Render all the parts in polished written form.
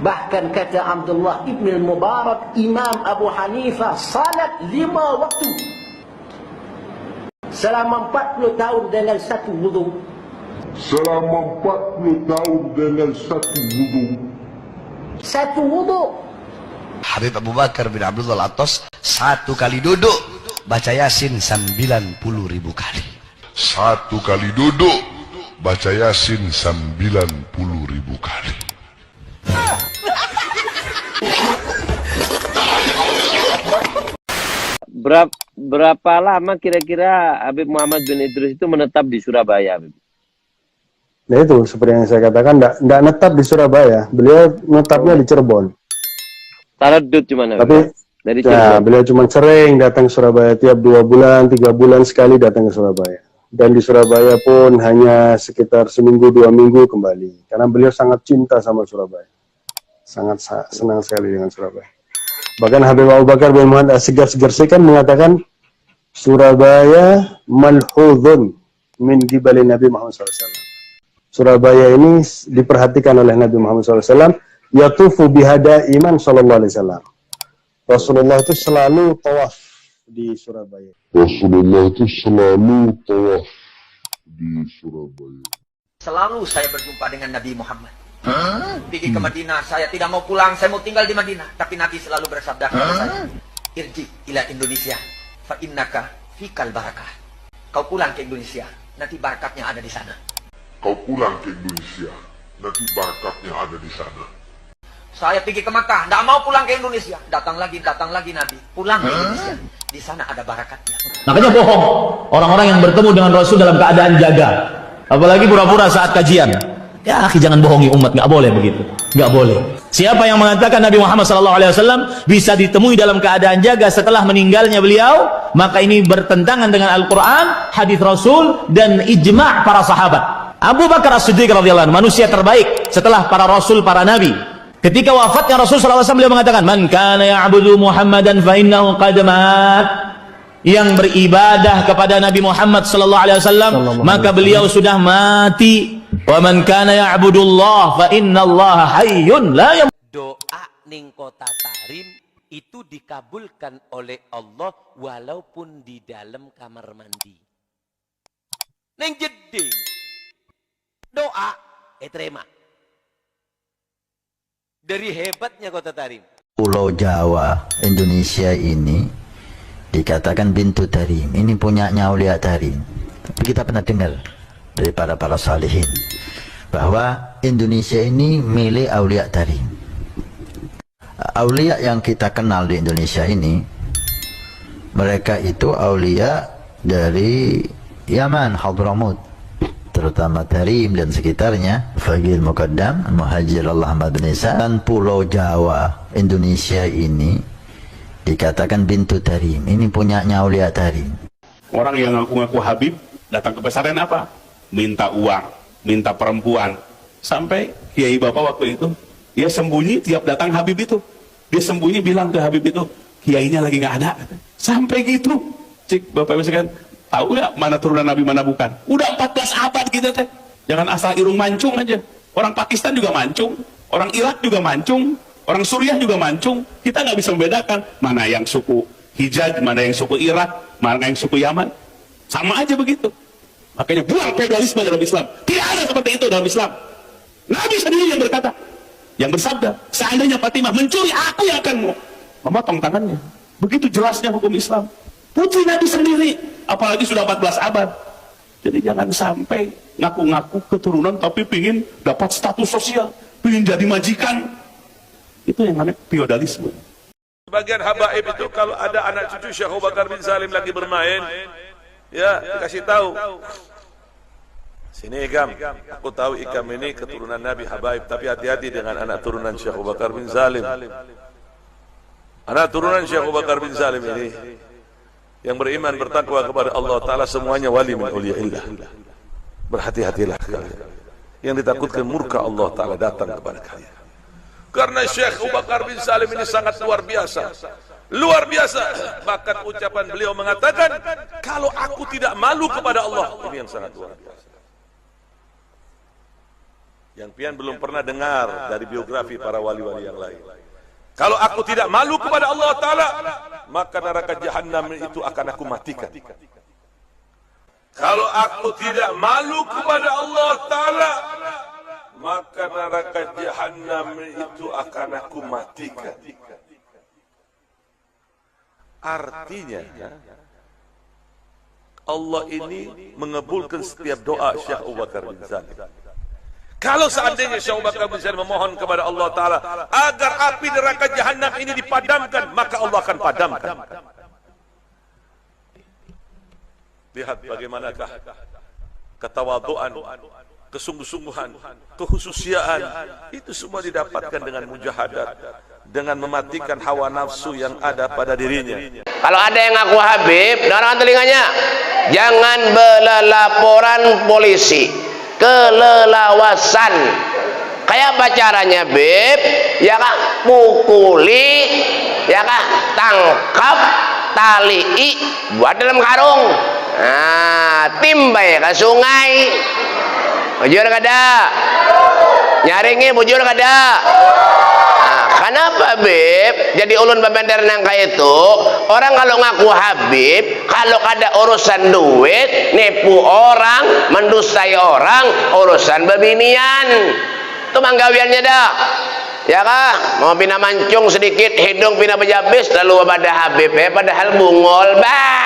Bahkan kata Abdullah ibn Mubarak, Imam Abu Hanifah salat 5 waktu selama 40 tahun dengan satu wudu. Selama 40 tahun dengan satu wudu. Satu wudu. Habib Abu Bakar bin Abdullah Al-Attas satu kali duduk baca Yasin 90.000 kali. Satu kali duduk baca Yasin 90.000 kali. Berapa lama kira-kira Habib Muhammad bin Idris itu menetap di Surabaya, Habib? Nah itu seperti yang saya katakan, enggak netap di Surabaya, beliau netapnya di Cirebon. Taradud cuma, Tapi dari ya, Cirebon. beliau cuma sering datang ke Surabaya, tiap 2 bulan, 3 bulan sekali datang ke Surabaya. Dan di Surabaya pun hanya sekitar seminggu 2 minggu kembali, karena beliau sangat cinta sama Surabaya, sangat senang sekali dengan Surabaya. Bahkan Habib Abu Bakar bin Muhammad As-Sigaf kan mengatakan Surabaya malhudhun min gibali Nabi Muhammad SAW. Surabaya ini diperhatikan oleh Nabi Muhammad SAW. Yatufu bihada iman sallallahu alaihi wasallam. Rasulullah itu selalu tawaf di Surabaya. Rasulullah itu selalu tawaf di Surabaya. Selalu saya berjumpa dengan Nabi Muhammad. Pergi ke Madinah, saya tidak mau pulang, saya mau tinggal di Madinah. Tapi Nabi selalu bersabda kepada saya, irji ila Indonesia, fa innaka fikal barakah. Kau pulang ke Indonesia, nanti barakatnya ada di sana. Kau pulang ke Indonesia, nanti barakatnya ada di sana. Saya pergi ke Makkah, tidak mau pulang ke Indonesia. Datang lagi Nabi. Pulang ke Indonesia, di sana ada barakatnya. Makanya bohong orang-orang yang bertemu dengan Rasul dalam keadaan jaga, apalagi pura-pura saat kajian. Ya, akhi, jangan bohongi umat, nggak boleh begitu, nggak boleh. Siapa yang mengatakan Nabi Muhammad SAW bisa ditemui dalam keadaan jaga setelah meninggalnya beliau, maka ini bertentangan dengan Al-Quran, hadis Rasul, dan ijma' para sahabat. Abu Bakar As-Siddiq radhiyallahu anhu, manusia terbaik setelah para Rasul, para Nabi. Ketika wafatnya Rasul SAW, beliau mengatakan, Man kana ya'budu Muhammadan fa innahu qad mat. Yang beribadah kepada Nabi Muhammad SAW, maka beliau sudah mati. Wa man kana ya'budullah fa innallaha hayyun la yamut. Doa ning kota Tarim itu dikabulkan oleh Allah walaupun di dalam kamar mandi. Ning jeding doa terima. Dari hebatnya kota Tarim. Pulau Jawa Indonesia ini dikatakan Bintu Tarim, ini punyanya Aulia Tarim. Tapi kita pernah dengar dari para salihin bahwa Indonesia ini milik Aulia Tarim. Aulia yang kita kenal di Indonesia ini, mereka itu aulia dari Yaman, Hadramut, terutama Tarim dan sekitarnya, Faqih Muqaddam, Muhajir Allah Ahmad bin Isa. Dan Pulau Jawa Indonesia ini dikatakan Bintu Tarim, ini punyanya Aulia Tarim. Orang yang ngaku-ngaku Habib datang ke pesantren apa? Minta uang, minta perempuan. Sampai kiai bapak waktu itu, dia sembunyi tiap datang Habib itu. Dia sembunyi bilang ke Habib itu, kiainya lagi nggak ada. Sampai gitu. Cik, bapak misalkan, tahu nggak mana turunan Nabi mana bukan? Udah 14 abad kita teh. Jangan asal irung mancung aja. Orang Pakistan juga mancung, orang Irak juga mancung, orang Suriah juga mancung. Kita nggak bisa membedakan mana yang suku Hijaz, mana yang suku Irak, mana yang suku Yaman. Sama aja begitu. Makanya buang feodalisme dalam Islam. Tidak ada seperti itu dalam Islam. Nabi sendiri yang berkata, yang bersabda, seandainya Fatimah mencuri, aku yang akan memotong tangannya. Begitu jelasnya hukum Islam. Putri Nabi sendiri, apalagi sudah 14 abad. Jadi jangan sampai ngaku-ngaku keturunan tapi pingin dapat status sosial, pingin jadi majikan. Itu yang namanya feodalisme. Sebagian habaib itu kalau ada anak cucu Syekh Abu Bakar bin Salim lagi bermain, ya dikasih tahu, sini Ikam, aku tahu Ikam ini keturunan Nabi habaib, tapi hati-hati dengan anak turunan Syekh Abu Bakar bin Salim. Anak turunan Syekh Abu Bakar bin Salim ini yang beriman bertakwa kepada Allah Ta'ala semuanya wali min awliyaillah. Berhati-hatilah kalian. Yang ditakutkan murka Allah Ta'ala datang kepada kalian. Karena Syekh Abu Bakar bin Salim ini sangat luar biasa. Luar biasa. Bahkan ucapan beliau mengatakan, kalau aku tidak malu kepada Allah, ini yang sangat luar biasa. Yang pian belum pernah dengar dari biografi para wali-wali yang lain. Kalau aku tidak malu kepada Allah Ta'ala, maka neraka Jahannam itu akan aku matikan. Kalau aku tidak malu kepada Allah Ta'ala, maka neraka Jahannam itu akan aku matikan. Artinya, Allah ini mengabulkan setiap doa Syekh Abu Bakar bin Salim. Kalau seandainya Syekh Abu Bakar bin Salim memohon kepada Allah Ta'ala agar api neraka Jahannam ini dipadamkan, maka Allah akan padamkan. Lihat bagaimanakah ketawaduan, kesungguh-sungguhan, kehususiaan, itu semua didapatkan dengan mujahadat, dengan mematikan hawa nafsu yang ada pada dirinya. Kalau ada yang ngaku Habib, dengarkan telinganya, jangan berlaporan polisi, kelelawasan. Kayak apa caranya, Beb? Ya kah, pukuli, ya kah, tangkap, talii, buat dalam karung. Nah, timbai ke sungai. Bujur kada? Nyaringi bujur kada? Nah, kenapa, Beb? Jadi ulun babender nang kayak itu, orang kalau ngaku Habib, kalau ada urusan duit, nipu orang, mendustai orang, urusan bebinian. Itu manggawiannya dah. Ya kah? Mau pina mancung sedikit, hidung pina bejabis, lalu pada Habib, padahal bungol, bah.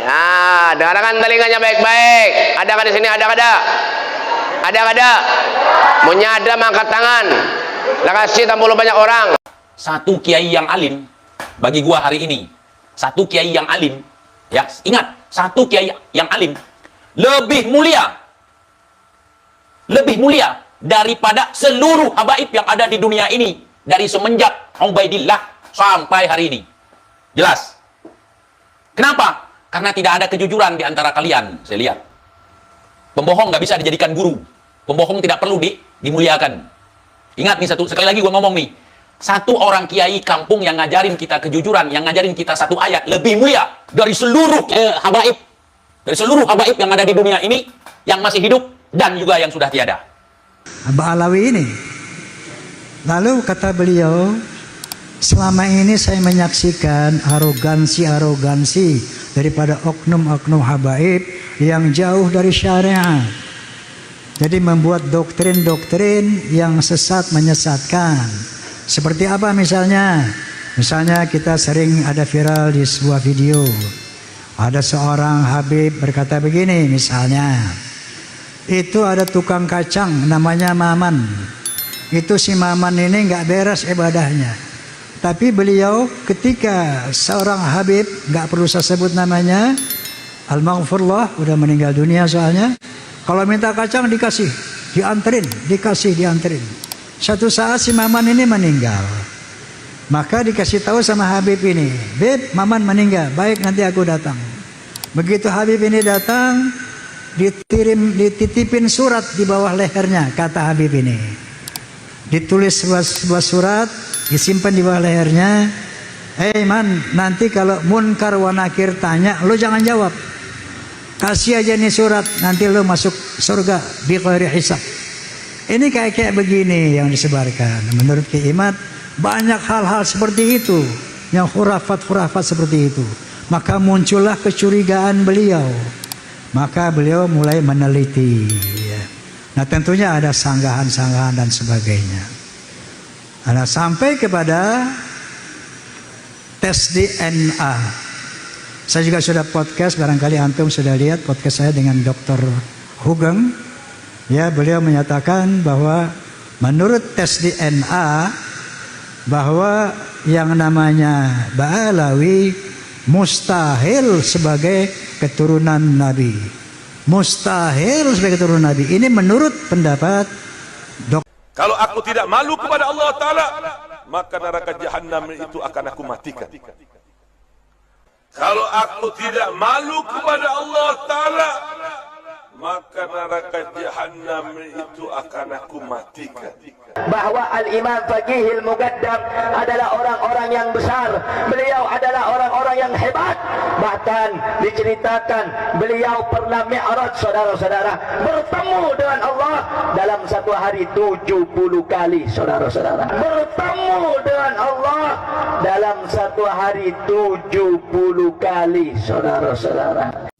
Nah, dengarkan telinganya baik-baik. Ada kada di sini? Ada kada? Ada kada? Punya ada, angkat tangan. Lah kasih tampul banyak orang. Satu kiai yang alim bagi gua hari ini, satu kiai yang alim, ya ingat, satu kiai yang alim lebih mulia daripada seluruh habaib yang ada di dunia ini dari semenjak Ubaidillah sampai hari ini. Jelas? Kenapa? Karena tidak ada kejujuran di antara kalian. Saya lihat pembohong nggak bisa dijadikan guru, pembohong tidak perlu dimuliakan. Ingat nih, sekali lagi gua ngomong nih, satu orang kiai kampung yang ngajarin kita kejujuran, yang ngajarin kita satu ayat lebih mulia dari seluruh habaib, dari seluruh habaib yang ada di dunia ini, yang masih hidup dan juga yang sudah tiada. Abah Alawi ini. Lalu kata beliau, selama ini saya menyaksikan arogansi daripada oknum-oknum habaib yang jauh dari syariat. Jadi membuat doktrin-doktrin yang sesat, menyesatkan. Seperti apa misalnya? Misalnya kita sering ada viral di sebuah video. Ada seorang habib berkata begini misalnya. Itu ada tukang kacang namanya Maman. Itu si Maman ini nggak beres ibadahnya. Tapi beliau ketika seorang habib, nggak perlu saya sebut namanya, al-maghfurullah, udah meninggal dunia soalnya, kalau minta kacang dikasih, dianterin. Satu saat si Maman ini meninggal, maka dikasih tahu sama habib ini, Beb, Maman meninggal, baik nanti aku datang. Begitu habib ini datang, dititipin surat di bawah lehernya, kata habib ini. Ditulis sebuah surat, disimpan di bawah lehernya. Man, nanti kalau munkar wa nakir tanya, lo jangan jawab. Kasih aja nih surat, nanti lo masuk surga bi ghairi hisab. Ini kayak begini yang disebarkan. Menurut Ki Imad, banyak hal-hal seperti itu, yang khurafat seperti itu. Maka muncullah kecurigaan beliau. Maka beliau mulai meneliti. Nah tentunya ada sanggahan-sanggahan dan sebagainya. Nah, sampai kepada tes DNA. Saya juga sudah podcast, barangkali antum sudah lihat podcast saya dengan Dr. Hugeng. Ya, beliau menyatakan bahwa menurut tes DNA bahwa yang namanya Ba'alawi mustahil sebagai keturunan Nabi. Mustahil sebagai keturunan Nabi. Ini menurut pendapat Dr. Kalau aku tidak malu kepada Allah Ta'ala, maka neraka Jahannam itu akan aku matikan. Kalau aku tidak malu kepada Allah Ta'ala, maka neraka Jahannam itu akan aku matikan. Bahwa Al-Imam Faqihil Muqaddam adalah orang-orang yang besar. Beliau adalah orang-orang yang hebat. Bahkan diceritakan beliau pernah mi'raj, saudara-saudara, bertemu dengan Allah dalam satu hari 70 kali, saudara-saudara. Bertemu dengan Allah dalam satu hari 70 kali, saudara-saudara.